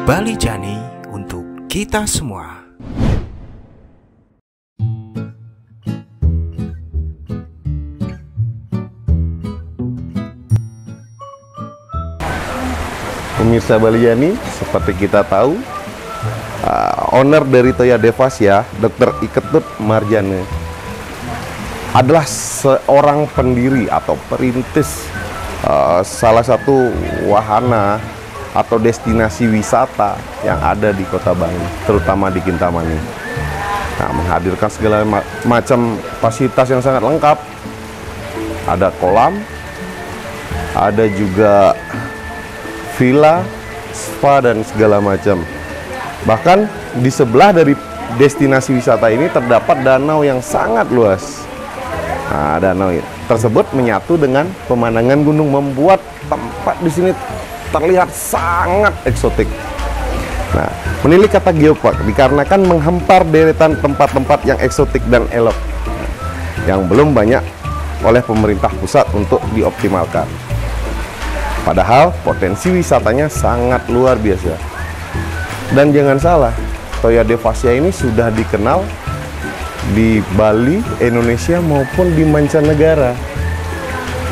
Bali Jani untuk kita semua. Pemirsa Bali Jani, seperti kita tahu, owner dari Toya Devasya, Dr. Iketut Marjane, adalah seorang pendiri atau perintis salah satu wahana atau destinasi wisata yang ada di Kota Bali, terutama di Kintamani. Nah, menghadirkan segala macam fasilitas yang sangat lengkap. Ada kolam, ada juga villa, spa, dan segala macam. Bahkan di sebelah dari destinasi wisata ini terdapat danau yang sangat luas. Nah, danau tersebut menyatu dengan pemandangan gunung, membuat tempat di sini terlihat sangat eksotik. Nah, menilik kata geopark dikarenakan menghempar deretan tempat-tempat yang eksotik dan elok yang belum banyak oleh pemerintah pusat untuk dioptimalkan. Padahal potensi wisatanya sangat luar biasa. Dan jangan salah, Toya Devasya ini sudah dikenal di Bali, Indonesia maupun di mancanegara.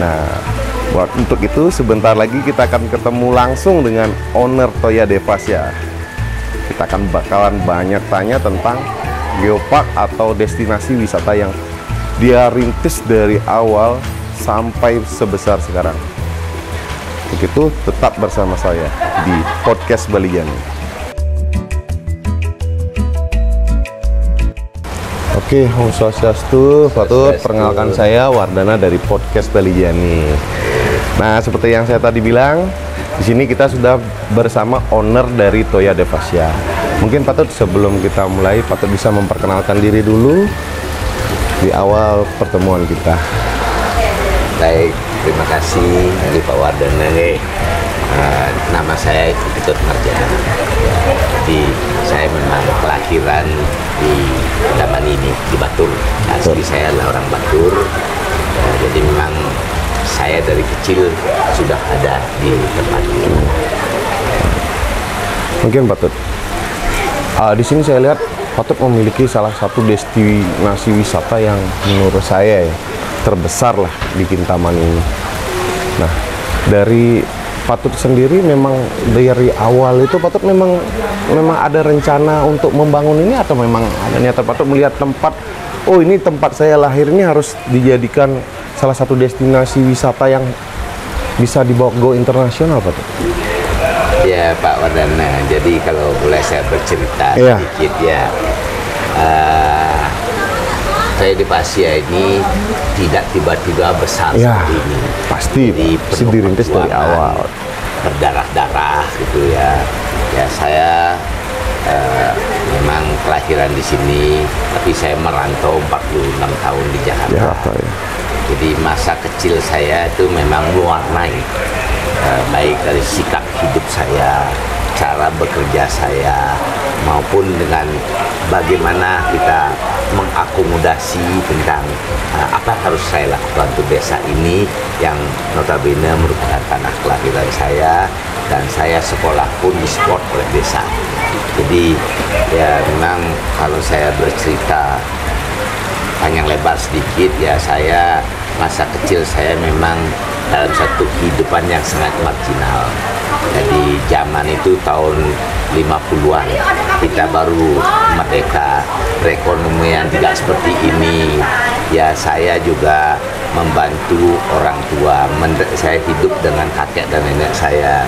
Nah, untuk itu sebentar lagi kita akan ketemu langsung dengan owner Toya Devasya. Kita akan bakalan banyak tanya tentang geopark atau destinasi wisata yang dia rintis dari awal sampai sebesar sekarang. Begitu, tetap bersama saya di podcast Bali Jani. Oke, Om Swastiastu, Patut. Perkenalkan saya Wardana dari podcast Bali Jani. Nah, seperti yang saya tadi bilang, di sini kita sudah bersama owner dari Toya Devasya. Mungkin Patut sebelum kita mulai, Patut bisa memperkenalkan diri dulu di awal pertemuan kita. Baik, terima kasih Pak Wardana. Nama saya Iketut Marjane. Jadi saya memang kelahiran di Kintamani ini, di Batur. Asli saya adalah orang Batur. Jadi memang saya dari kecil sudah ada di tempat ini. Mungkin Patut, di sini saya lihat Patut memiliki salah satu destinasi wisata yang menurut saya terbesar lah di Kintamani ini. Nah, dari Patut sendiri memang dari awal itu Patut memang ada rencana untuk membangun ini, atau memang ada niatan Patut melihat tempat, oh ini tempat saya lahir ini harus dijadikan salah satu destinasi wisata yang bisa dibawa go internasional, Patut? Ya, Pak Wardana, jadi kalau boleh saya bercerita sedikit ya. Toya Devasya ini tidak tiba-tiba besar seperti ini. Pasti dirintis dari awal. Berdarah-darah gitu ya. Ya, saya memang kelahiran di sini, tapi saya merantau 46 tahun di Jakarta. Jadi masa kecil saya itu memang mewarnai baik dari sikap hidup saya, cara bekerja saya, maupun dengan bagaimana kita mengakomodasi tentang apa yang harus saya lakukan untuk desa ini yang notabene merupakan tanah kelahiran saya, dan saya sekolah pun disupport oleh desa. Jadi ya memang kalau saya bercerita panjang lebar sedikit ya, saya masa kecil saya memang dalam satu kehidupan yang sangat marginal. Jadi zaman itu tahun 50-an, kita baru merdeka, perekonomian tidak seperti ini. Ya, saya juga membantu orang tua. Saya hidup dengan kakek dan nenek saya.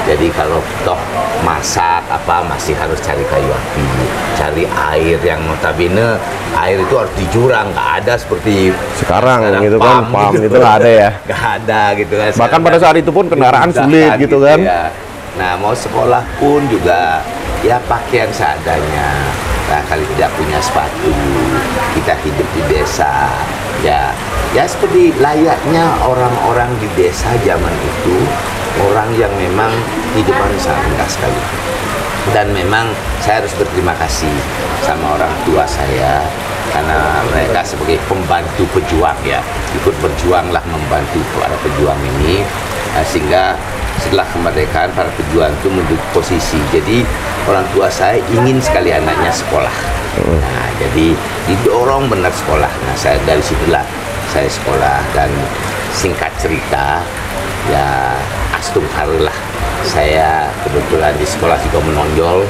Jadi kalau toh masak apa masih harus cari kayu api, cari air yang notabene air itu harus di jurang, nggak ada seperti sekarang gitu kan, pam gitu nggak ada ya, nggak ada gitu kan. Bahkan pada saat itu pun kendaraan sulit gitu kan ya. Nah, mau sekolah pun juga ya pakaian seadanya. Nah, kali tidak punya sepatu, kita hidup di desa ya seperti layaknya orang-orang di desa zaman itu, orang yang memang hidupan sangat rendah sekali. Dan memang saya harus berterima kasih sama orang tua saya, karena mereka sebagai pembantu pejuang ya, ikut berjuanglah membantu para pejuang ini, sehingga setelah kemerdekaan para pejuang itu menduduki posisi. Jadi orang tua saya ingin sekali anaknya sekolah. Nah, jadi didorong benar sekolah. Nah, saya dari situlah saya sekolah, dan singkat cerita ya astungkar lah. Saya kebetulan di sekolah juga menonjol,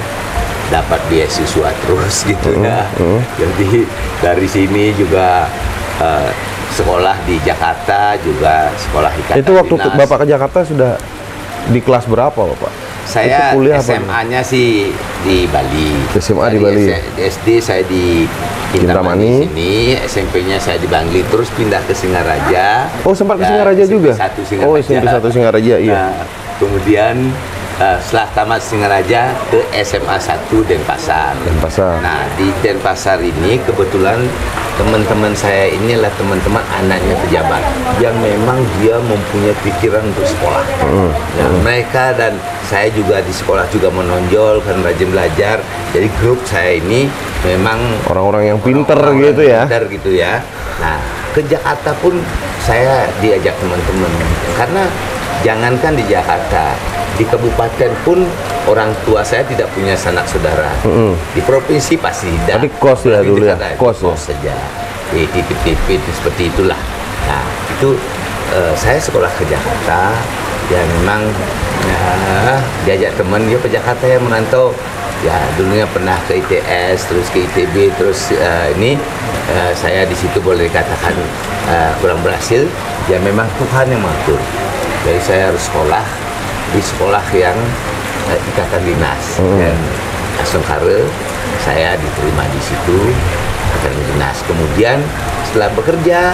dapat beasiswa terus gitu ya. Jadi dari sini juga sekolah di Jakarta, juga sekolah ikatan Itu waktu dinas. Bapak ke Jakarta sudah di kelas berapa Bapak? Saya kuliah SMA-nya sih di Bali. SMA di Bali. SD saya di Indramayu sini, SMP-nya saya di Bangli, terus pindah ke Singaraja. Oh, sempat ke Ya, Singaraja juga? SMP 1 Singaraja. Oh, SMP 1 Singaraja, iya. Nah, kemudian setelah tamat Singaraja ke SMA 1 Denpasar. Denpasar. Nah, di Denpasar ini kebetulan teman-teman saya ini adalah teman-teman anaknya pejabat yang memang dia mempunyai pikiran untuk sekolah. Nah, mereka dan saya juga di sekolah juga menonjol kan, rajin belajar. Jadi grup saya ini memang Orang-orang yang pinter orang-orang gitu ya. pinter gitu ya. Nah, ke Jakarta pun saya diajak teman-teman, karena jangankan di Jakarta, di kabupaten pun orang tua saya tidak punya sanak saudara. Di provinsi pasti tidak. Tapi kos ya Apalagi dulu di ya? kota, Kos ya? saja. Di tipit-tipit seperti itulah. Nah, itu saya sekolah ke Jakarta. Ya memang diajak teman dia ke Jakarta ya, merantau. Ya dulunya pernah ke ITS, terus ke ITB, terus ini saya di situ boleh dikatakan kurang berhasil. Ya memang Tuhan yang mengatur. Jadi saya harus sekolah di sekolah yang ikatan dinas, dan astungkara saya diterima di situ ikatan dinas. Kemudian setelah bekerja,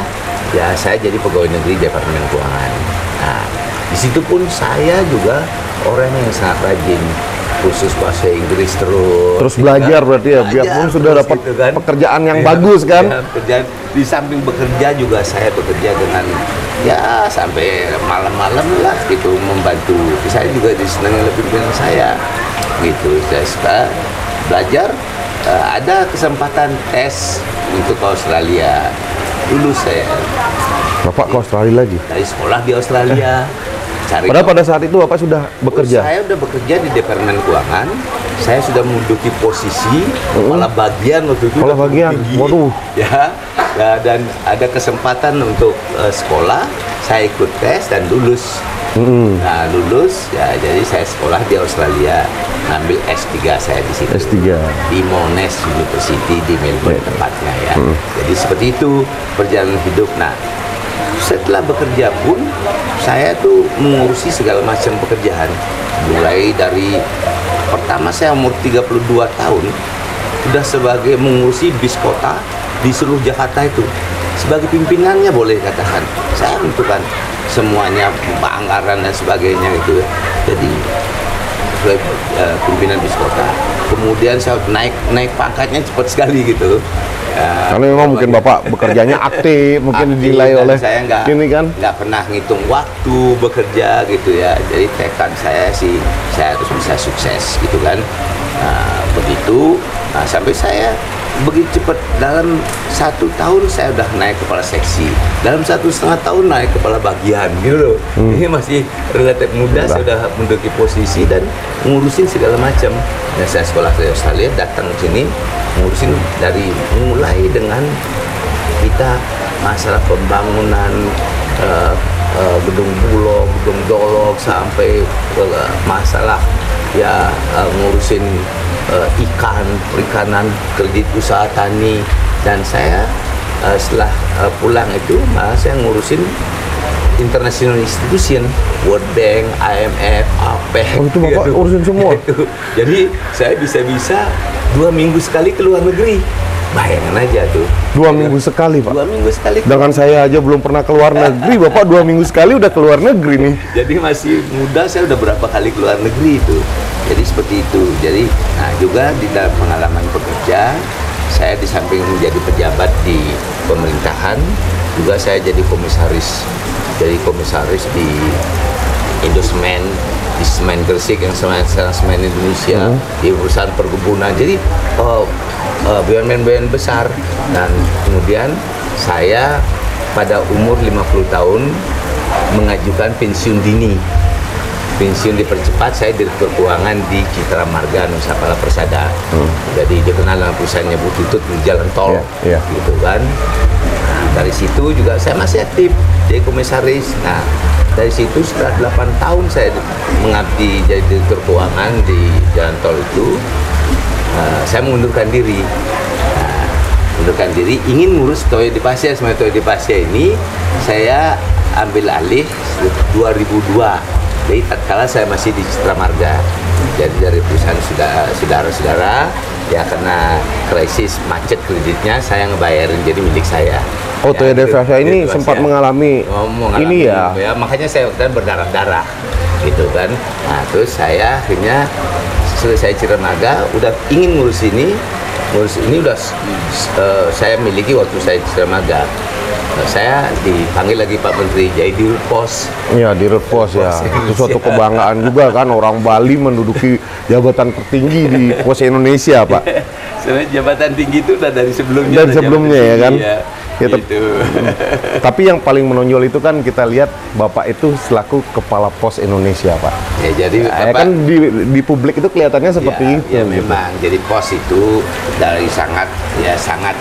ya saya jadi pegawai negeri Departemen Keuangan. Nah, di situ pun saya juga orang yang sangat rajin, khusus bahasa Inggris terus Belajar berarti ya, biar pun sudah dapat gitu kan. pekerjaan yang bagus kan. Ya, pekerjaan. Di samping bekerja juga saya bekerja dengan ya sampai malam-malam lah gitu, membantu. Saya juga disenangi lebih dengan saya gitu. Saya suka belajar. Ada kesempatan tes untuk ke Australia, lulus saya. Bapak ke Australia lagi? Dari sekolah di Australia. Padahal pada saat itu Bapak sudah bekerja? Saya sudah bekerja di Departemen Keuangan. Saya sudah menduduki posisi kepala bagian waktu itu. Kepala bagian, tinggi. waduh. Ya, dan ada kesempatan untuk sekolah. Saya ikut tes dan lulus. Nah, lulus, ya jadi saya sekolah di Australia. Ngambil S3 saya di situ. S3. Di Monash University di Melbourne tempatnya ya. Jadi seperti itu perjalanan hidup. Nah, setelah bekerja pun saya tuh mengurusi segala macam pekerjaan, mulai dari pertama saya umur 32 tahun sudah sebagai mengurusi bis kota di seluruh Jakarta itu, sebagai pimpinannya boleh katakan saya menentukan semuanya, anggaran dan sebagainya itu. Jadi sebagai pimpinan bis kota. Kemudian saya naik pangkatnya cepat sekali gitu. Karena memang mungkin Bapak bekerjanya aktif, mungkin dinilai oleh saya ini kan. nggak pernah ngitung waktu bekerja gitu ya. Jadi tekad saya sih saya harus bisa sukses gitu kan. Nah, begitu. Nah, sampai saya begitu cepat, dalam 1 tahun saya udah naik kepala seksi, dalam 1,5 tahun naik kepala bagian gitu loh. Ini masih relatif muda, saya udah menduduki posisi dan ngurusin segala macam. Dan saya sekolah ke Australia, datang ke sini ngurusin dari mulai dengan kita masalah pembangunan gedung Bulog, gedung Dolog, sampai ke masalah ya ngurusin ikan, perikanan, kredit usaha tani. Dan saya setelah pulang itu saya ngurusin international institution, World Bank, IMF, APEC. Oh, itu Bapak gitu. urusin semua? Itu. Jadi saya bisa-bisa 2 minggu sekali ke luar negeri. Bayangkan aja tuh. 2 minggu sekali Pak? 2 minggu sekali. Sedangkan saya aja belum pernah keluar negeri, Bapak 2 minggu sekali udah keluar negeri nih. Jadi masih muda, saya udah berapa kali keluar negeri itu. Jadi seperti itu. Jadi, nah juga di dalam pengalaman bekerja, saya di samping menjadi pejabat di pemerintahan, juga saya jadi komisaris. Jadi komisaris di Indosemen, di Semen Gresik yang sekarang Semen Indonesia, di perusahaan perkebunan. Jadi BUMN besar. Dan kemudian saya pada umur 50 tahun mengajukan pensiun dini. pensiun dipercepat, saya direktur keuangan di Citra Marga Nusa Pala Persada. Jadi dikenal dengan perusahaannya Bu Tutut di jalan tol, gitu kan. Nah, dari situ juga saya masih aktif jadi komisaris. Nah, dari situ setelah 8 tahun saya mengabdi jadi direktur keuangan di jalan tol itu, saya mengundurkan diri. Nah, mengundurkan diri, ingin ngurus Toyo di Pasya. Sebenarnya Toyo di Pasya ini saya ambil alih 2002. Jadi tatkala saya masih di Citra Marga, jadi dari perusahaan saudara-saudara ya karena krisis macet kreditnya saya ngebayarin jadi milik saya. Oh, Toyo Devasya ini sempat mengalami ini ya. Makanya saya kan berdarah-darah gitu kan. Nah, terus saya akhirnya selesai Citra Marga udah ingin ngurus ini udah saya miliki waktu saya di Citra Marga. Saya dipanggil lagi Pak Menteri jadi Dirut Pos. Iya, Dirut Pos ya. Itu suatu kebanggaan juga kan, orang Bali menduduki jabatan tertinggi di Pos Indonesia, Pak. Sebenarnya jabatan tinggi itu udah dari sebelumnya. Dari sebelumnya ya kan. Ya, gitu. Tapi yang paling menonjol itu kan kita lihat Bapak itu selaku Kepala Pos Indonesia, Pak. Ya, jadi Bapak, kan di publik itu kelihatannya seperti itu. Ya memang. Jadi Pos itu dari sangat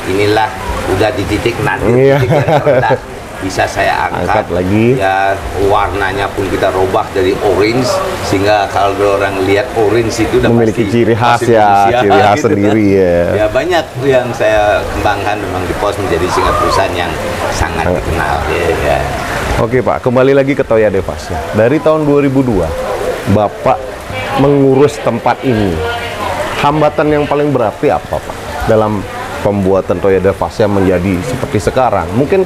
inilah udah di titik nanti titik yang terendah bisa saya angkat lagi ya, warnanya pun kita robah dari orange sehingga kalau orang lihat orange itu udah memiliki pasti, ciri khas ciri khas gitu sendiri kan. ya. Ya banyak yang saya kembangkan memang di Pos menjadi singa perusahaan yang sangat dikenal ya. Oke Pak, kembali lagi ke Toyo Devasya. Dari tahun 2002 Bapak mengurus tempat ini, hambatan yang paling berarti apa Pak dalam pembuatan Toyo Devasya menjadi seperti sekarang? Mungkin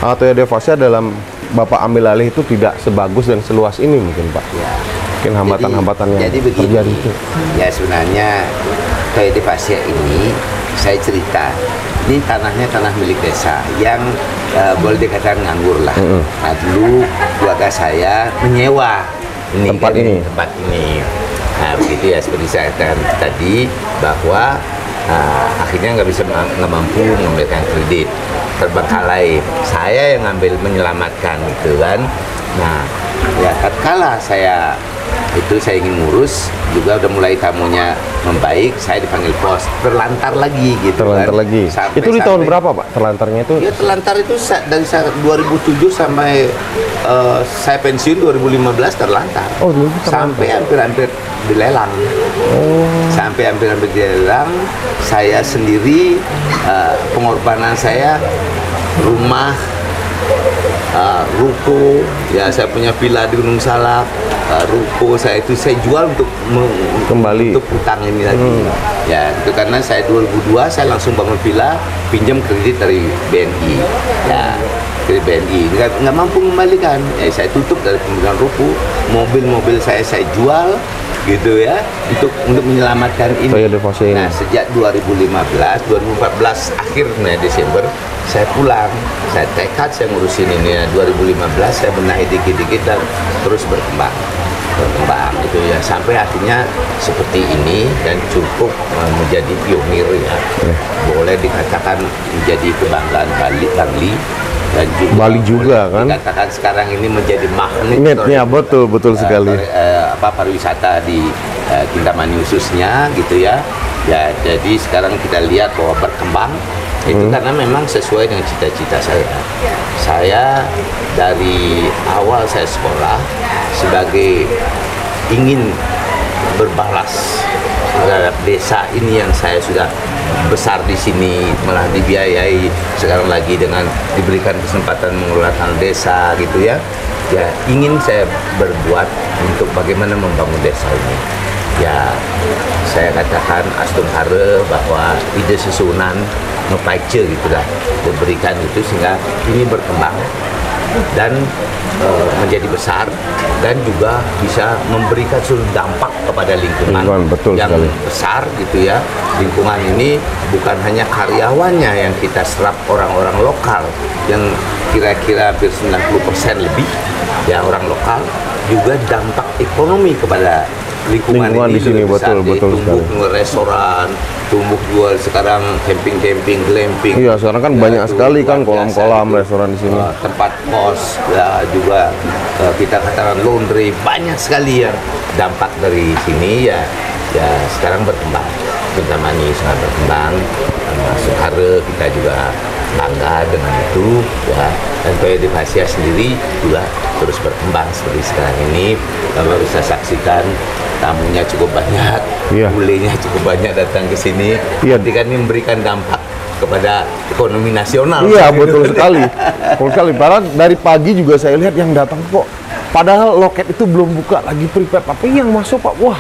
Toyo Devasya dalam Bapak ambil alih itu tidak sebagus dan seluas ini mungkin Pak. Ya. Mungkin hambatan-hambatan yang begini, terjadi itu. Ya sebenarnya Toyo Devasya ini saya cerita, ini tanahnya tanah milik desa yang boleh dikatakan nganggur lah. Nah dulu keluarga saya menyewa tempat ini. Nah begitu ya, seperti saya katakan tadi bahwa akhirnya nggak mampu mengambilkan kredit, terbengkalai. Saya yang ngambil menyelamatkan gitu kan. Nah ya tatkala saya ingin ngurus juga udah mulai tamunya membaik, saya dipanggil Pos, terlantar lagi gitu. Terlantar kan lagi. Itu di tahun berapa Pak terlantarnya itu? Ya terlantar itu dari 2007 sampai saya pensiun 2015 terlantar. Oh, sampai hampir-hampir dilelang. Sampai hampir-hampir dilelang. Saya sendiri pengorbanan saya rumah, ruko, ya saya punya villa di Gunung Salak, ruko saya itu saya jual untuk kembali untuk utang ini lagi. Ya itu karena saya 2002 saya langsung bangun villa, pinjam kredit dari BNI. Ya dari BNI nggak mampu mengembalikan, ya saya tutup dari pembelian ruko, mobil-mobil saya jual gitu ya untuk menyelamatkan ini. Nah sejak 2014 akhirnya Desember saya pulang, saya tekad saya ngurusin ini. 2015 saya benahi dikit-dikit dan terus berkembang itu ya sampai akhirnya seperti ini dan cukup menjadi pionir ya. Boleh dikatakan menjadi kebanggaan Bali dan juga Bali juga kan dikatakan sekarang ini menjadi magnet ya, betul sekali pariwisata di Kintamani khususnya gitu ya. Ya jadi sekarang kita lihat bahwa berkembang itu karena memang sesuai dengan cita-cita saya. Saya dari awal saya sekolah sebagai ingin berbalas terhadap desa ini yang saya sudah besar di sini, malah dibiayai sekarang lagi dengan diberikan kesempatan mengelola tanah desa gitu ya. Ya ingin saya berbuat untuk bagaimana membangun desa ini. Ya saya katakan astung hare bahwa ide susunan ngepace gitulah diberikan itu sehingga ini berkembang dan menjadi besar dan juga bisa memberikan suatu dampak kepada lingkungan yang besar gitu ya. Lingkungan ini bukan hanya karyawannya yang kita serap orang-orang lokal yang kira-kira hampir 90% lebih ya orang lokal, juga dampak ekonomi kepada lingkungan di ini sini, lebih besar. betul Tumbuh sekali. restoran, tumbuh jual sekarang camping, glamping. Iya, sekarang kan banyak sekali kan kolam-kolam restoran di sini. Tempat kos, ya, juga kita katakan laundry, banyak sekali yang dampak dari sini ya sekarang berkembang. Terutama ini sangat berkembang. Masuk Hara kita juga bangga dengan itu ya, dan Toya Devasya sendiri juga terus berkembang seperti sekarang ini. Kalau bisa saksikan tamunya cukup banyak, bulenya cukup banyak datang ke sini. Jadi kan ini memberikan dampak kepada ekonomi nasional. Iya, betul sekali. Betul sekali. Padahal dari pagi juga saya lihat yang datang kok. Padahal loket itu belum buka lagi prepare, tapi yang masuk Pak, wah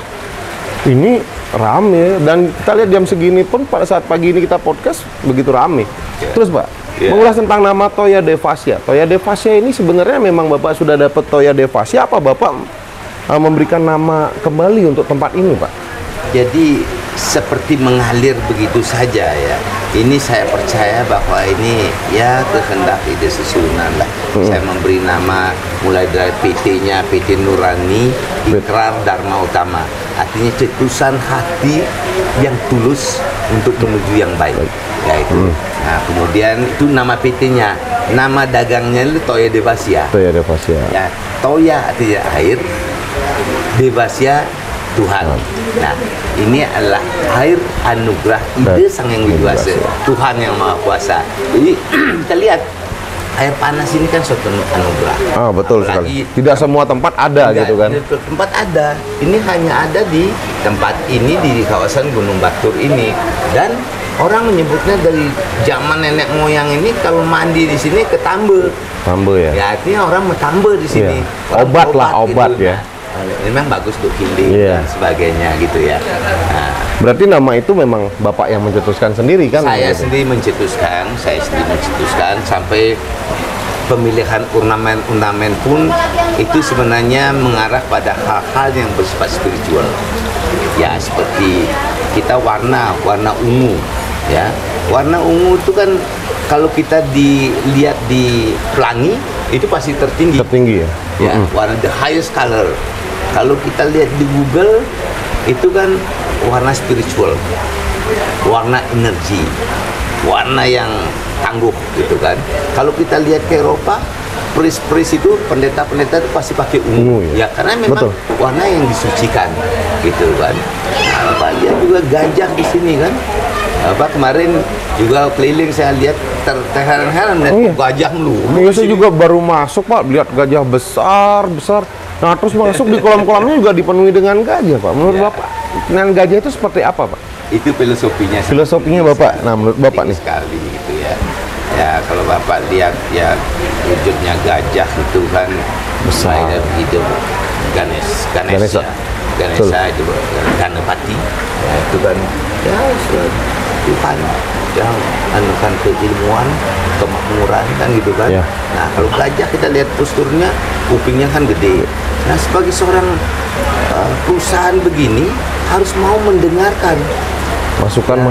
ini rame. Dan kita lihat jam segini pun pada saat pagi ini kita podcast begitu rame. Terus Pak, mengulas tentang nama Toya Devasya. Toya Devasya ini sebenarnya memang Bapak sudah dapat Toya Devasya, apa Bapak memberikan nama kembali untuk tempat ini Pak? Jadi seperti mengalir begitu saja ya. Ini saya percaya bahwa ini ya kehendak ide susunan lah. Saya memberi nama mulai dari PT-nya, PT Nurani Ikrar Dharma Utama. Artinya cetusan hati yang tulus untuk menuju yang baik. Ya itu. Nah, kemudian itu nama PT-nya. Nama dagangnya itu Toya Devasya. Toya Devasya. Ya, Toya artinya air, Devasya Tuhan. Nah, ini adalah air anugerah ide Sang Yang Widiwasa, Tuhan yang Maha Kuasa. Jadi kita lihat air panas ini kan suatu anugerah. Betul sekali. Tidak semua tempat ada gitu kan? Tempat ada. Ini hanya ada di tempat ini di kawasan Gunung Batur ini. Dan orang menyebutnya dari zaman nenek moyang ini kalau mandi di sini ke tambe. Tambe ya. Ya, artinya orang metambe di sini. Obat lah, obat gitu. ya. Memang bagus untuk healing dan sebagainya gitu ya. Nah, berarti nama itu memang Bapak yang mencetuskan sendiri kan? Saya sendiri mencetuskan sampai pemilihan ornamen pun itu sebenarnya mengarah pada hal-hal yang bersifat spiritual. Ya, seperti kita warna ungu ya. Warna ungu itu kan kalau kita dilihat di pelangi itu pasti tertinggi. Tertinggi ya. Ya, warna the highest color. Kalau kita lihat di Google itu kan warna spiritual, warna energi, warna yang tangguh gitu kan. Kalau kita lihat ke Eropa, priest itu pendeta-pendeta itu pasti pakai ungu ya, karena memang warna yang disucikan gitu kan. Nah, Bapak lihat juga gajah di sini kan. Bapak kemarin juga keliling saya lihat terheran-heran melihat gajah melulu. Saya juga baru masuk Pak, lihat gajah besar. Nah, terus masuk di kolam-kolamnya juga dipenuhi dengan gajah, Pak. Menurut Bapak, dengan gajah itu seperti apa, Pak? Itu filosofinya. Filosofinya Bapak. Nah, menurut Bapak nih. Sekali gitu ya. Ya, kalau Bapak lihat ya wujudnya gajah itu kan besar. Hidup Ganesha itu Ganapati. Ya, itu kan ya Tuhan yang anukan keilmuan, kemakmuran kan gitu kan. Ya. Nah, kalau gajah kita lihat posturnya, kupingnya kan gede. Nah, sebagai seorang perusahaan begini harus mau mendengarkan masukan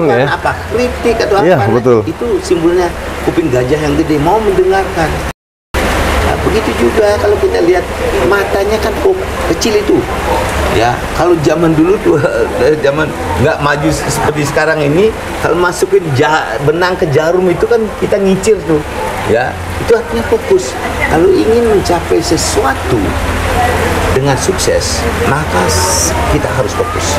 ya. Apa kritik atau ya, apa? Betul. Itu simbolnya kuping gajah yang gede, mau mendengarkan. Nah, begitu juga kalau kita lihat matanya kan kecil itu. Ya, kalau zaman dulu tuh zaman nggak maju seperti sekarang ini, kalau masukin benang ke jarum itu kan kita ngicir tuh. Ya, itu artinya fokus. Kalau ingin mencapai sesuatu dengan sukses, maka kita harus fokus.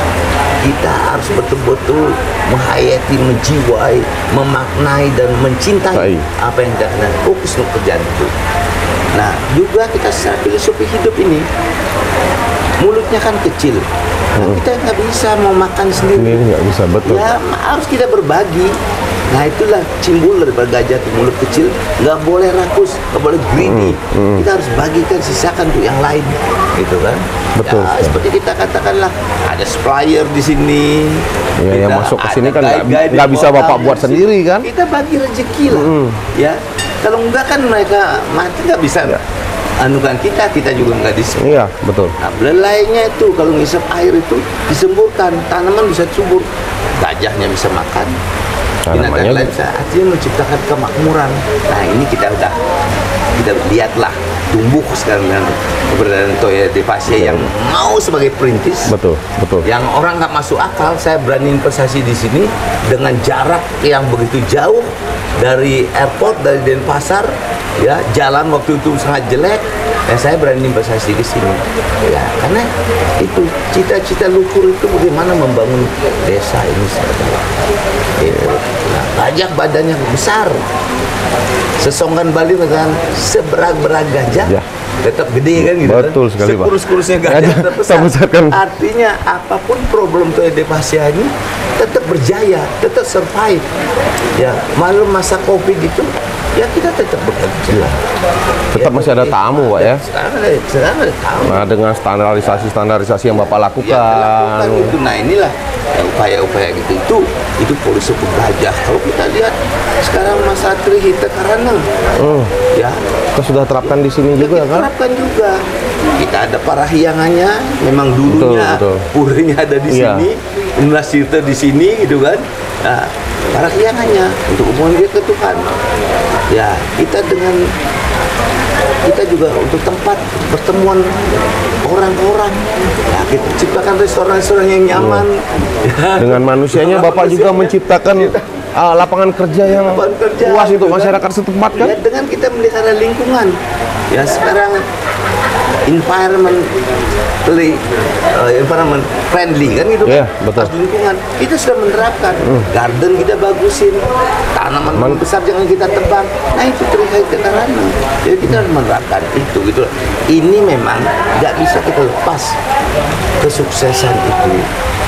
Kita harus betul-betul menghayati, menjiwai, memaknai dan mencintai apa yang kita lakukan. Fokus untuk kerjaan itu. Nah, juga kita secara filosofi hidup ini, mulutnya kan kecil. Nah, kita nggak bisa mau makan sendiri. Nggak bisa, betul. Ya, harus kita berbagi. Nah, itulah simbol daripada gajah itu, mulut kecil. Nggak boleh rakus, nggak boleh greedy. Kita harus bagikan, sisakan untuk yang lain, gitu kan? Betul. Ya, seperti kita katakanlah, ada supplier di sini. Ya, yang masuk ke sini kan nggak bisa Bapak buat sendiri kan? Kita bagi rezeki lah. Ya, kalau enggak kan mereka mati nggak bisa. Ya. Anukan kita juga nggak disebut. Iya, betul. Nah, belalainya itu kalau ngisap air itu disemburkan, tanaman bisa subur, gajahnya bisa makan, binatang lain bisa, artinya menciptakan kemakmuran. Nah, ini kita lihatlah tumbuh sekarang dengan keberadaan Toya Devasya yang mau sebagai perintis. Betul, betul. Yang orang nggak masuk akal, saya berani investasi di sini dengan jarak yang begitu jauh dari airport, dari Denpasar, ya jalan waktu itu sangat jelek. Ya saya berani investasi di sini, ya karena itu cita-cita luhur itu bagaimana membangun desa ini itu. Nah, pajak badannya besar, sesongkan Bali dengan seberak-berak gajah, ya. Tetap gede kan gitu. Betul kan? sekali, Pak. Sekurus-kurusnya gajah tetap besar. Kan. Artinya apapun problem Toya Devasya ini tetap berjaya, tetap survive. Ya, malu masa Covid itu ya kita tetap bekerja. Tetap ya, masih ada tamu, Pak ya. Sekarang ada tamu. Nah, dengan standarisasi yang Bapak lakukan. Ya, itu. Nah, inilah ya, upaya-upaya gitu. Itu polisi gajah. Kalau kita lihat sekarang masa Trihita Karana. Ya, kita sudah terapkan di sini juga kan? Terapkan juga. Kita ada parahyangannya, memang dulunya purinya ada di sini, Nasirta di sini gitu kan. Nah, parahyangannya untuk hubungan dia ke Tuhan. Ya, kita juga untuk tempat pertemuan orang-orang. Ya, kita ciptakan restoran-restoran yang nyaman. Ya. Dengan manusianya Bapak juga menciptakan lapangan kerja yang luas untuk masyarakat setempat kan? Ya, dengan kita melihara lingkungan. Ya, sekarang environment friendly kan gitu kan? Betul. Lingkungan kita sudah menerapkan, garden kita bagusin, tanaman besar jangan kita tebang. Nah itu Trihita Karana. Jadi kita harus menerapkan itu gitu. Ini memang nggak bisa kita lepas kesuksesan itu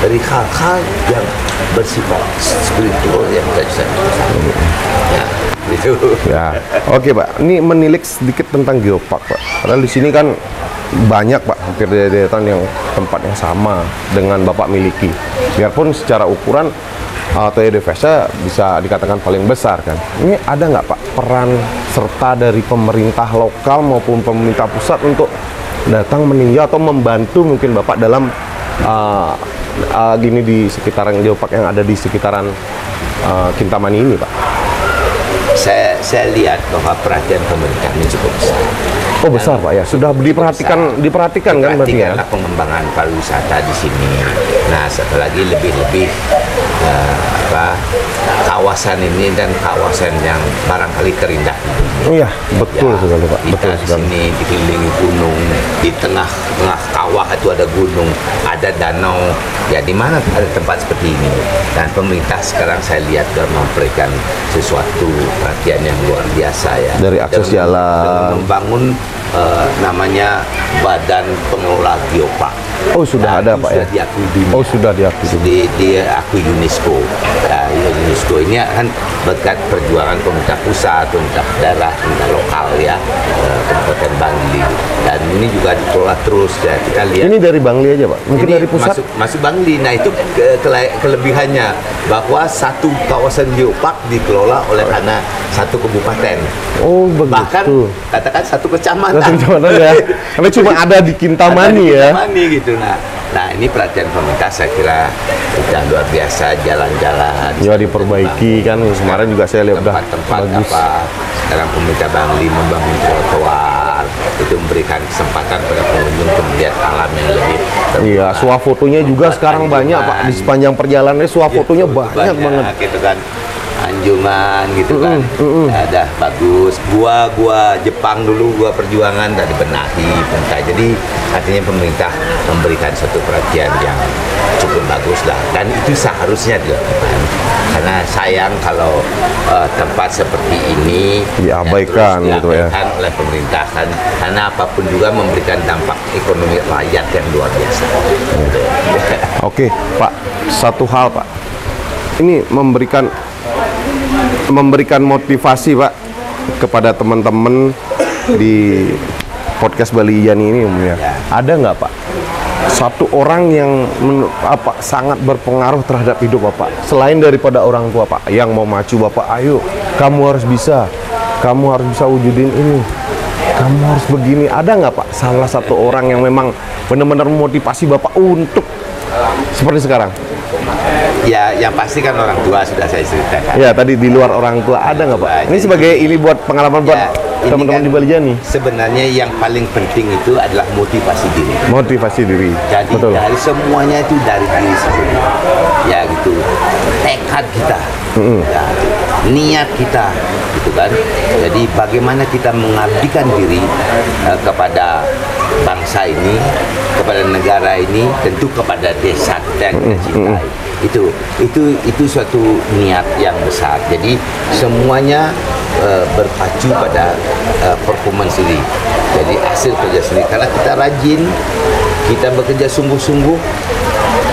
dari hal-hal yang bersifat spiritual yang kita bisa. Ya. Gitu. Ya, oke Pak. Ini menilik sedikit tentang geopark Pak. Padahal di sini kan banyak Pak, hampir deretan yang tempat yang sama dengan Bapak miliki. Biarpun secara ukuran Toya Devasya bisa dikatakan paling besar kan. Ini ada nggak Pak peran serta dari pemerintah lokal maupun pemerintah pusat untuk datang meninjau atau membantu mungkin Bapak dalam gini di sekitaran geopark yang ada di sekitaran Kintamani ini Pak? Saya lihat bahwa perhatian pemerintah ini cukup besar. Oh besar Pak ya, sudah diperhatikan kan berarti ya? Pengembangan pariwisata di sini. Nah satu lagi lebih-lebih kawasan ini dan kawasan yang barangkali terindah. Iya betul ya, sekali Pak. Kita di sini dikelilingi gunung, di tengah-tengah kawah itu ada gunung, ada danau. Ya di mana ada tempat seperti ini. Dan pemerintah sekarang saya lihat sudah memberikan sesuatu perhatian yang luar biasa ya. Dari akses jalan, membangun namanya Badan Pengelola Geopark. Oh sudah ada Pak ya? Diakui dunia. Oh sudah diakui. Diakui UNESCO. UNESCO ini kan berkat perjuangan pemerintah pusat, pemerintah daerah, pemerintah lokal ya, Kabupaten Bangli. Dan ini juga dikelola terus ya. Kita lihat. Ini dari Bangli aja Pak? Mungkin dari pusat? Masuk Bangli. Nah itu kelebihannya bahwa satu kawasan geopark dikelola oleh karena satu kabupaten. Oh begitu. Bahkan katakan satu kecamatan. Ya. Karena cuma ada di Kintamani ya. Kintamani gitu. Nah ini perhatian pemerintah saya kira sudah luar biasa, jalan-jalan. Ya diperbaiki kan kemarin juga saya lihat tempat-tempat apa. Sekarang pemerintah Bangli membangun trotoar, itu memberikan kesempatan pada pengunjung untuk melihat alam yang lebih. Iya, swafotonya juga sekarang banyak Pak di sepanjang perjalanannya swafotonya banyak banget. Gitu kan. Anjungan gitu kan, ada bagus. Gua Jepang dulu, gua perjuangan dan dibenahi, jadi artinya pemerintah memberikan satu perhatian yang cukup bagus lah, dan itu seharusnya dilakukan. Karena sayang kalau tempat seperti ini diabaikan gitu ya oleh pemerintah kan, karena apapun juga memberikan dampak ekonomi rakyat yang luar biasa. Oke Pak, satu hal Pak, ini memberikan motivasi Pak kepada teman-teman di podcast Bali Yani ini umumnya. Ada nggak Pak satu orang yang sangat berpengaruh terhadap hidup Bapak selain daripada orang tua Pak yang mau maju Bapak, ayo kamu harus bisa wujudin ini, kamu harus begini. Ada nggak Pak salah satu orang yang memang benar-benar memotivasi Bapak untuk seperti sekarang? Ya, yang pasti kan orang tua sudah saya ceritakan. Ya, tadi di luar orang tua ada nggak Pak? Ini sebagai ini buat pengalaman buat teman-teman di Balijani? Sebenarnya yang paling penting itu adalah motivasi diri. Motivasi diri. Jadi betul. dari semuanya itu dari diri sendiri. Ya gitu. Tekad kita. Ya, niat kita gitu kan. Jadi bagaimana kita mengabdikan diri kepada bangsa ini, kepada negara ini, tentu kepada desa kita yang kita cintai. Itu suatu niat yang besar. Jadi semuanya berpacu pada performance diri. Jadi hasil kerja sendiri karena kita rajin, kita bekerja sungguh-sungguh.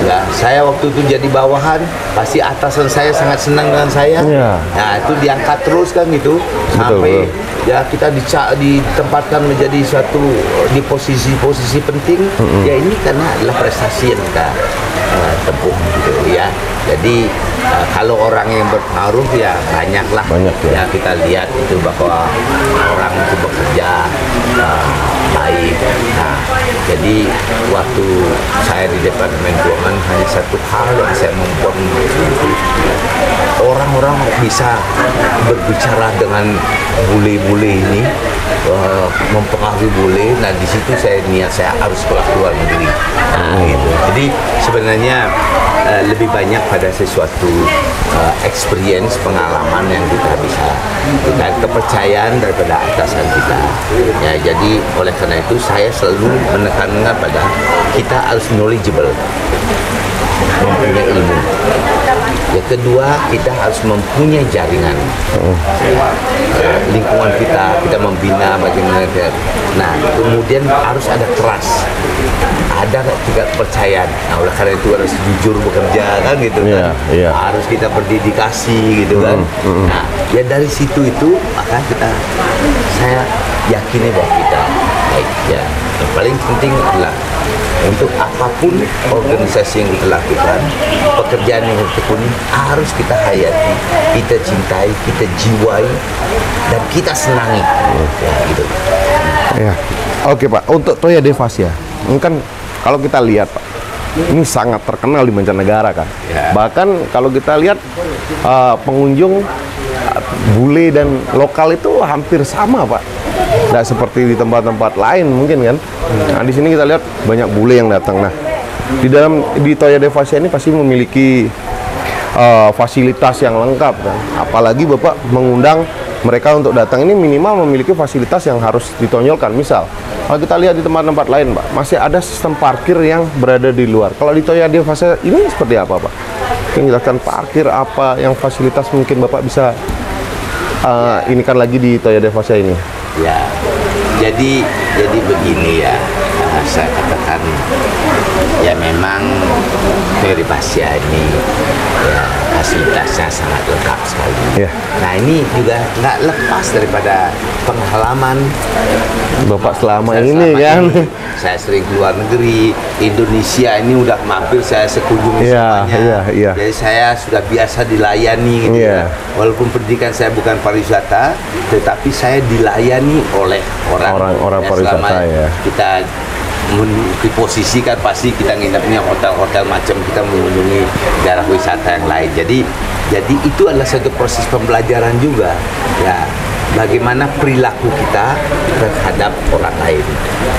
Ya, saya waktu itu jadi bawahan, pasti atasan saya sangat senang dengan saya. Ya. Nah, itu diangkat terus kan gitu sampai ya kita ditempatkan menjadi suatu di posisi-posisi penting. Ya ini karena adalah prestasi yang kita tempuh gitu ya. Jadi kalau orang yang berpengaruh ya banyaklah. Banyak, ya. Ya kita lihat itu bahwa orang itu bekerja baik. Nah, jadi waktu saya di Departemen Keuangan hanya satu hal yang saya membuat orang-orang bisa berbicara dengan bule-bule ini, mempengaruhi bule. Nah di situ niat saya harus keluar negeri. Nah, gitu. Jadi sebenarnya lebih banyak pada sesuatu experience, pengalaman yang kita bisa, dan kepercayaan daripada atasan kita. Ya, jadi oleh karena itu saya selalu menekankan pada kita harus knowledgeable, mempunyai ilmu. Yang kedua, kita harus mempunyai jaringan. Lingkungan kita membina bagaimana. Nah, kemudian harus ada trust, ada juga kepercayaan. Nah, oleh karena itu harus jujur bekerja kan gitu kan. Harus kita berdedikasi gitu kan. Nah, ya dari situ itu maka saya yakini bahwa kita baik ya. Yang paling penting adalah untuk apapun organisasi yang kita lakukan, pekerjaan yang kita tekuni harus kita hayati, kita cintai, kita jiwai, dan kita senangi. Ya, gitu. Ya. Oke Pak, untuk Toya Devasya, ini kan kalau kita lihat Pak, ini sangat terkenal di mancanegara kan. Ya. Bahkan kalau kita lihat pengunjung bule dan lokal itu hampir sama Pak. Tidak seperti di tempat-tempat lain mungkin kan. Nah di sini kita lihat banyak bule yang datang. Nah di Toya Devasya ini pasti memiliki fasilitas yang lengkap kan. Apalagi Bapak mengundang mereka untuk datang, ini minimal memiliki fasilitas yang harus ditonjolkan. Misal kalau kita lihat di tempat-tempat lain Pak, masih ada sistem parkir yang berada di luar. Kalau di Toya Devasya ini seperti apa Pak? Mungkin jelaskan parkir apa yang fasilitas mungkin Bapak bisa ini kan lagi di Toya Devasya ini. Ya, jadi begini ya, saya katakan ya memang Toya Devasya ini ya fasilitasnya sangat lengkap sekali. Nah ini juga nggak lepas daripada pengalaman Bapak selama ini kan. Saya sering keluar negeri, Indonesia ini udah mampir saya sekunjungi semuanya. Jadi saya sudah biasa dilayani gitu ya. Walaupun pendidikan saya bukan pariwisata, tetapi saya dilayani oleh orang pariwisata ya. Kita diposisikan pasti kita nginepnya hotel-hotel macam, kita mengunjungi daerah wisata yang lain. Jadi itu adalah satu proses pembelajaran juga ya. Bagaimana perilaku kita terhadap orang lain.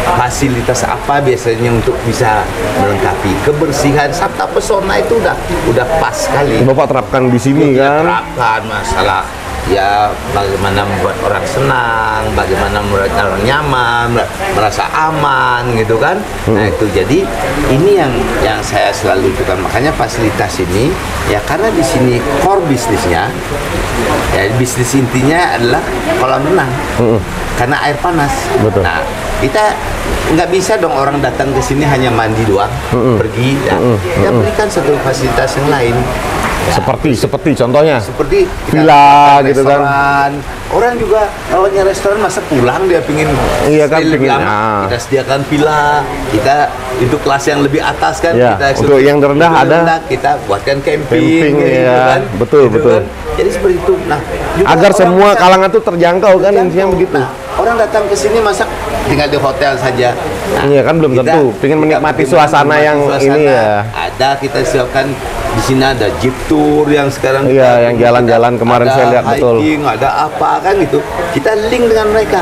Fasilitas apa biasanya untuk bisa melengkapi kebersihan, Sabta Pesona itu udah pas sekali. Bapak terapkan di sini kan? Terapkan masalah ya bagaimana membuat orang senang, bagaimana membuat orang nyaman, merasa aman gitu kan. Nah itu jadi ini yang saya selalu lakukan. Makanya fasilitas ini ya karena di sini core bisnisnya ya bisnis intinya adalah kolam renang karena air panas. Betul. Nah kita nggak bisa dong orang datang ke sini hanya mandi doang pergi ya. Kita berikan satu fasilitas yang lain. Ya, seperti contohnya seperti villa gitu kan. Orang juga awalnya restoran masa pulang dia pingin kan kita sediakan villa, kita itu kelas yang lebih atas kan ya, kita untuk yang terendah ada kita buatkan camping gitu ya, kan. Betul. Kan. Jadi seperti itu. Nah, agar semua kalangan itu terjangkau kan intinya begitu. Nah, orang datang ke sini masa tinggal di hotel saja. Nah, iya kan belum tentu. Pengen menikmati suasana yang ini ya. Ada kita siapkan di sini ada jeep tour yang sekarang yang jalan-jalan kemarin saya lihat, betul. Hiking, ada apa kan gitu. Kita link dengan mereka.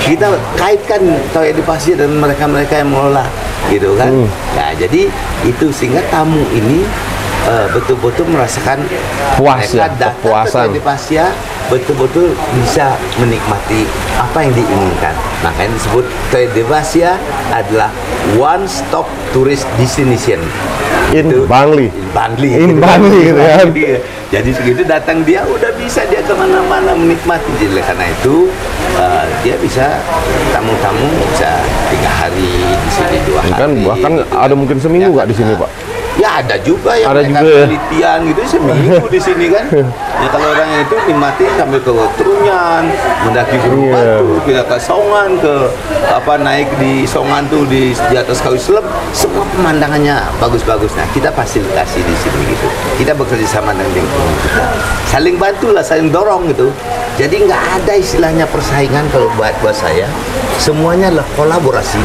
Kita kaitkan Toya Devasya dan mereka-mereka yang mengelola gitu kan. Nah, jadi itu sehingga tamu ini betul-betul merasakan puas, mereka datang ke Toya Devasya betul-betul bisa menikmati apa yang diinginkan. Makanya disebut Toya Devasya adalah one stop tourist destination in Bangli. In Bangli gitu ya. Jadi segitu datang dia udah bisa dia kemana-mana menikmati. Jadi karena itu dia bisa tamu-tamu bisa 3 hari di sini, 2 hari. Kan bahkan ada mungkin seminggu nggak di sini, Pak? Ya ada juga yang ada mereka juga, penelitian gitu seminggu di sini kan. Ya kalau orang itu nikmati sambil ke Trunyan, mendaki Gunung Batu, kita ke Songan, ke naik di Songan tuh di atas Kawi Selep, semua pemandangannya bagus-bagus. Nah, kita fasilitasi di sini gitu. Kita bekerja sama dengan lingkungan kita. Saling bantulah, saling dorong gitu. Jadi nggak ada istilahnya persaingan kalau buat saya. Semuanya adalah kolaborasi.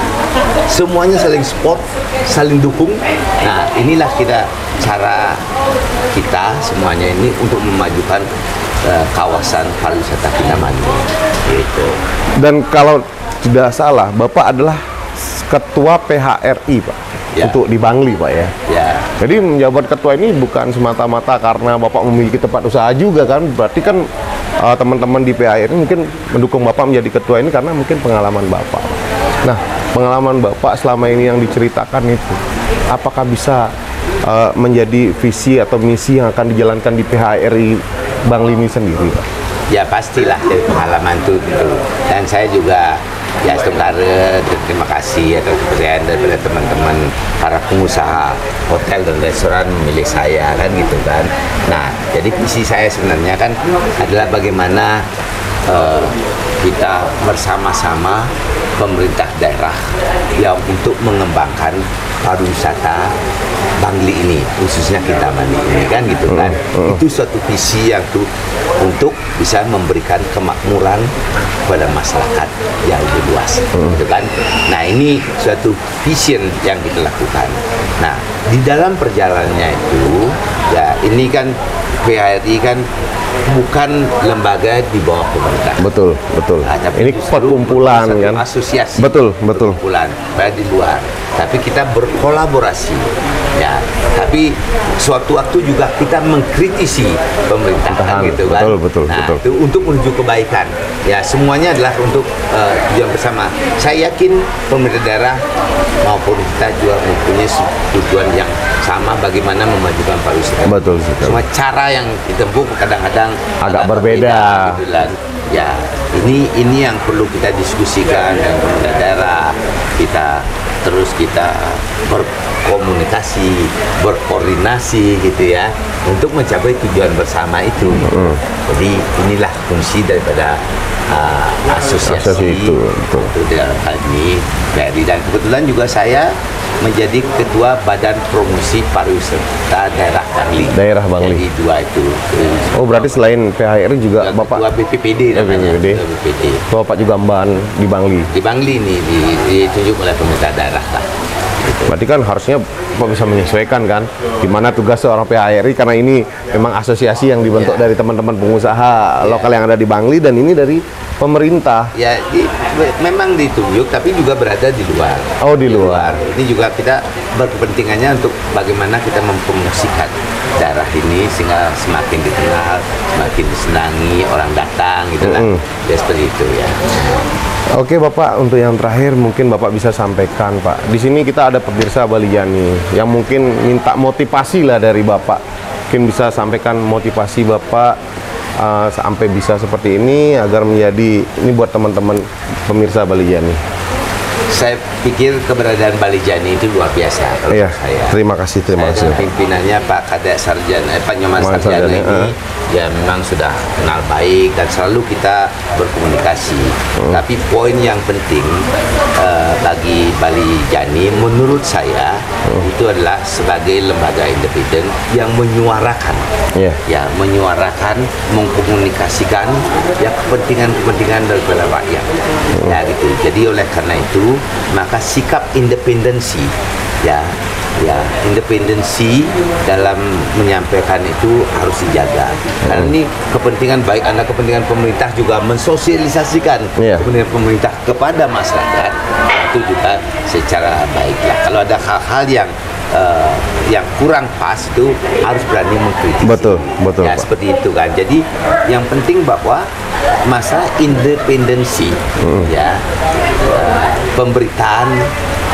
Semuanya saling support, saling dukung. Nah, inilah cara kita semuanya ini untuk memajukan kawasan pariwisata Kintamani gitu. Dan kalau tidak salah, Bapak adalah ketua PHRI, Pak, untuk di Bangli, Pak ya. Jadi menjabat ketua ini bukan semata-mata karena Bapak memiliki tempat usaha juga kan, berarti kan teman-teman di PHRI mungkin mendukung Bapak menjadi ketua ini karena mungkin pengalaman Bapak. Nah, pengalaman Bapak selama ini yang diceritakan itu, apakah bisa menjadi visi atau misi yang akan dijalankan di PHRI Bangli ini sendiri, Pak? Ya pastilah dari pengalaman itu gitu. Dan saya juga ya sementara terima kasih atas kepercayaan daripada teman-teman para pengusaha hotel dan restoran memilih saya kan gitu kan. Nah, jadi visi saya sebenarnya kan adalah bagaimana kita bersama-sama pemerintah daerah yang untuk mengembangkan pariwisata Bangli ini, khususnya Kintamani ini kan gitu kan. Itu suatu visi yang tuh untuk bisa memberikan kemakmuran kepada masyarakat yang lebih luas gitu kan. Nah, ini suatu vision yang kita lakukan. Nah, di dalam perjalanannya itu ya ini kan PHRI kan bukan lembaga di bawah pemerintah. Betul. Nah, ini perkumpulan kan. Asosiasi. Betul. Perkumpulan, di luar. Tapi kita berkolaborasi. Ya, tapi suatu waktu juga kita mengkritisi pemerintahan gitu kan. Betul. Itu untuk menuju kebaikan. Ya, semuanya adalah untuk tujuan bersama. Saya yakin pemerintah daerah maupun kita juga mempunyai tujuan yang sama bagaimana memajukan pariwisata. Betul sekali. Semua cara yang ditempuh kadang-kadang agak berbeda. Gitu kan. Ya, ini yang perlu kita diskusikan dengan pemerintah daerah. Kita berkomunikasi, berkoordinasi gitu ya untuk mencapai tujuan bersama itu. Jadi inilah fungsi daripada asosiasi itu dalam hal ini PHRI. Dan kebetulan juga saya menjadi ketua Badan Promosi Pariwisata Daerah Bangli. Jadi 2 itu. Oh, berarti selain PHRI juga Bapak ketua BPPD namanya. BPPD. Bapak juga mban di Bangli. Di Bangli ini ditunjuk oleh pemerintah daerah lah. Berarti kan harusnya Bapak bisa menyesuaikan kan di mana tugas seorang PHRI, karena ini memang asosiasi yang dibentuk dari teman-teman pengusaha lokal yang ada di Bangli dan ini dari pemerintah. Ya, memang ditunjuk tapi juga berada di luar. Oh, di luar. Ini juga kita berkepentingannya untuk bagaimana kita mempromosikan daerah ini sehingga semakin dikenal, semakin disenangi orang datang gitu kan. Ya seperti itu ya. Oke Bapak, untuk yang terakhir mungkin Bapak bisa sampaikan Pak. Di sini kita ada pemirsa Balijani yang mungkin minta motivasi lah dari Bapak. Mungkin bisa sampaikan motivasi Bapak sampai bisa seperti ini agar menjadi ini buat teman-teman pemirsa Balijani. Saya pikir keberadaan Balijani itu luar biasa kalau saya. Terima kasih. Pimpinannya Pak Kadek Sarjana, Pak Nyoman Sarjana ini ya memang sudah kenal baik dan selalu kita berkomunikasi. Tapi poin yang penting bagi Balijani menurut saya itu adalah sebagai lembaga independen yang menyuarakan, menyuarakan, mengkomunikasikan ya kepentingan daripada rakyat. Ya gitu. Jadi oleh karena itu maka sikap independensi ya ya independensi dalam menyampaikan itu harus dijaga. Karena ini kepentingan baik Anda, kepentingan pemerintah juga mensosialisasikan kepentingan pemerintah kepada masyarakat itu juga secara baik lah. Kalau ada hal-hal yang kurang pas itu harus berani mengkritik. Betul Ya Pak. seperti itu kan. Jadi yang penting bahwa masalah independensi ya pemberitaan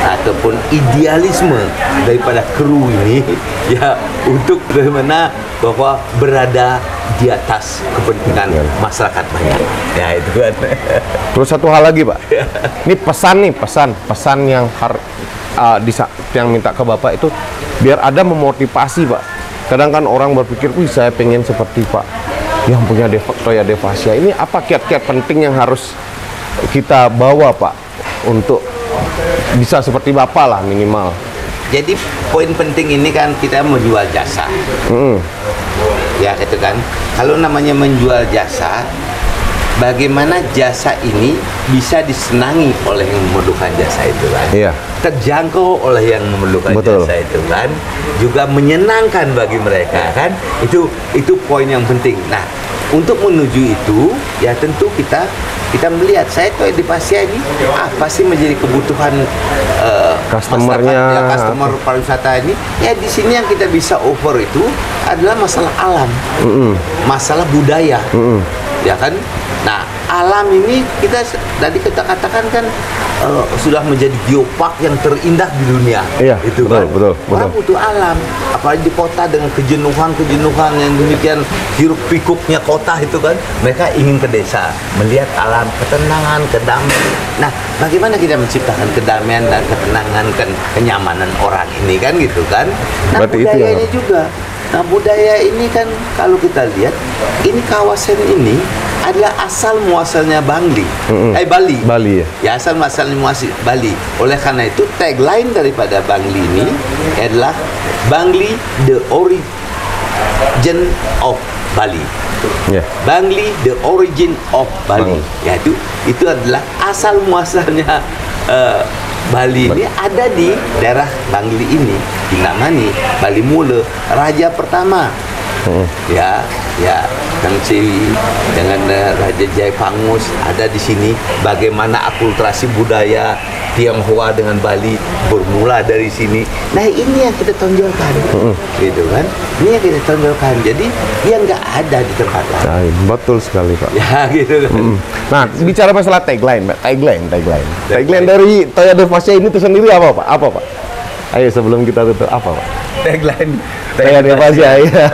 ataupun idealisme daripada kru ini ya untuk bagaimana bahwa berada di atas kepentingan masyarakat banyak. Ya itu kan. Terus satu hal lagi Pak, ini pesan yang yang minta ke Bapak itu biar ada memotivasi Pak. Kadang kan orang berpikir, wih saya pengen seperti Pak yang punya Toya Devasia. Ini apa kiat-kiat penting yang harus kita bawa Pak untuk bisa seperti Bapak lah minimal. Jadi poin penting ini kan kita menjual jasa. Ya gitu kan. Kalau namanya menjual jasa, bagaimana jasa ini bisa disenangi oleh yang memerlukan jasa itu kan? Iya. Terjangkau oleh yang memerlukan jasa itu kan? Juga menyenangkan bagi mereka kan? Itu poin yang penting. Nah, untuk menuju itu ya tentu kita melihat saya Toya Devasia ini apa sih menjadi kebutuhan customernya, customer pariwisata ini. Ya di sini yang kita bisa offer itu adalah masalah alam, masalah budaya, ya kan. Nah alam ini kita tadi kita katakan kan sudah menjadi geopark yang terindah di dunia. Iya, itu betul. Orang butuh alam, apalagi di kota dengan kejenuhan yang demikian hiruk pikuknya kota itu kan. Mereka ingin ke desa, melihat alam, ketenangan, kedamaian. Nah, bagaimana kita menciptakan kedamaian dan ketenangan, kenyamanan orang ini kan gitu kan? Nah, budaya ini juga. Nah, budaya ini kan kalau kita lihat, ini kawasan ini adalah asal muasalnya Bali. Bali ya. Ya, asal muasalnya Bali. Oleh karena itu tagline daripada Bali ini adalah Bali the origin of Bali. Bali the origin of Bali. Yaitu itu adalah asal muasalnya Bali ini ada di daerah Bangli ini, dinamani Bali Mula, raja pertama. Ya, Kang Cewi dengan Raja Jaipangus ada di sini. Bagaimana akulturasi budaya Tionghoa dengan Bali bermula dari sini. Nah ini yang kita tonjolkan, gitu kan? Ini yang kita tonjolkan. Jadi dia nggak ada di tempat lain. Nah, betul sekali Pak. Ya gitu kan. Nah bicara masalah tagline dari Toya Devasia ini itu sendiri apa Pak? Ayo sebelum kita tutup apa Pak? Tagline Toya Devasia ya.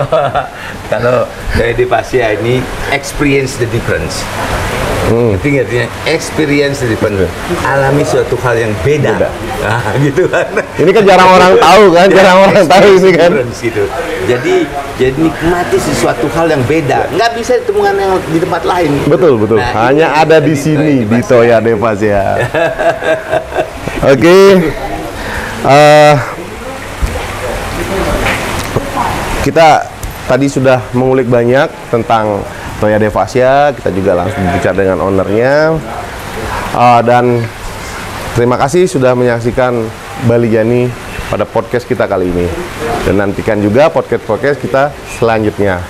Kalau Toya Devasia ini experience the difference. Artinya experience the difference. Alami suatu hal yang beda. Nah, gitu kan. Ini kan jarang orang tahu kan, jarang orang tahu ini kan. Gitu. Jadi nikmati sesuatu hal yang beda. Nggak bisa ditemukan yang di tempat lain. Betul. Nah, hanya ada di sini di Toya Devasia. Oke. Kita tadi sudah mengulik banyak tentang Toya Devasia. Kita juga langsung bicara dengan ownernya. Dan terima kasih sudah menyaksikan Bali Jani pada podcast kita kali ini. Dan nantikan juga podcast kita selanjutnya.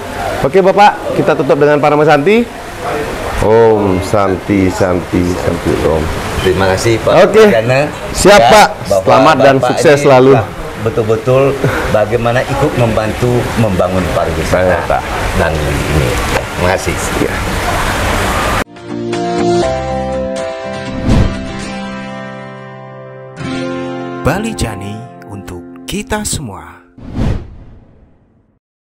Oke Bapak, kita tutup dengan Parama Santi. Om Santi Om. Terima kasih Pak. Oke. Siap Pak. Selamat dan sukses selalu. Betul-betul bagaimana ikut membantu membangun pariwisata Bali ini. Terima kasih. Ya. Bali Jani untuk kita semua.